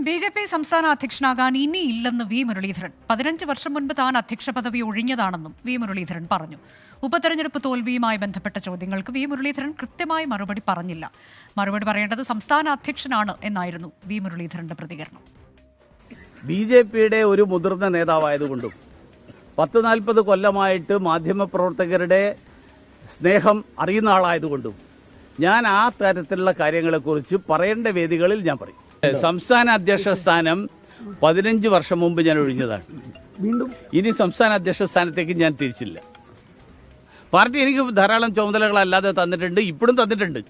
BJP സംസ്ഥാന അധ്യക്ഷനാകാൻ ഇനിയില്ലെന്ന് V Muraleedharan. 15 വർഷം മുൻപ് താൻ അധ്യക്ഷ പദവി ഒഴിഞ്ഞതാണെന്നും വി മുരളീധരൻ പറഞ്ഞു. ഉപതെരഞ്ഞെടുപ്പ് തോൽവിയുമായി ബന്ധപ്പെട്ട ചോദ്യങ്ങൾക്ക് വി മുരളീധരൻ കൃത്യമായി മറുപടി പറഞ്ഞില്ല. മറുപടി പറയേണ്ടത് സംസ്ഥാന അധ്യക്ഷനാണ് എന്നായിരുന്നു വി മുരളീധരന്റെ പ്രതികരണം. ബി.ജെ.പിയുടെ ഒരു മുതിർന്ന നേതാവായതുകൊണ്ടും 40-40 കൊല്ലമായിട്ട് മാധ്യമപ്രവർത്തകരുടെ സ്നേഹം അറിയുന്ന ആളായതുകൊണ്ടും ഞാൻ ആ തരത്തിലുള്ള കാര്യങ്ങളെക്കുറിച്ച് പറയേണ്ട വേദികളിൽ ഞാൻ പറയും. സംസ്ഥാന അധ്യക്ഷ സ്ഥാനം 15 വർഷം മുമ്പ് ഞാൻ ഒഴിഞ്ഞതാണ്. ഇനി സംസ്ഥാന അധ്യക്ഷ സ്ഥാനത്തേക്ക് ഞാൻ തിരിച്ചില്ല. പാർട്ടി എനിക്ക് ധാരാളം ചുമതലകളല്ലാതെ തന്നിട്ടുണ്ട്, ഇപ്പോഴും തന്നിട്ടുണ്ട്.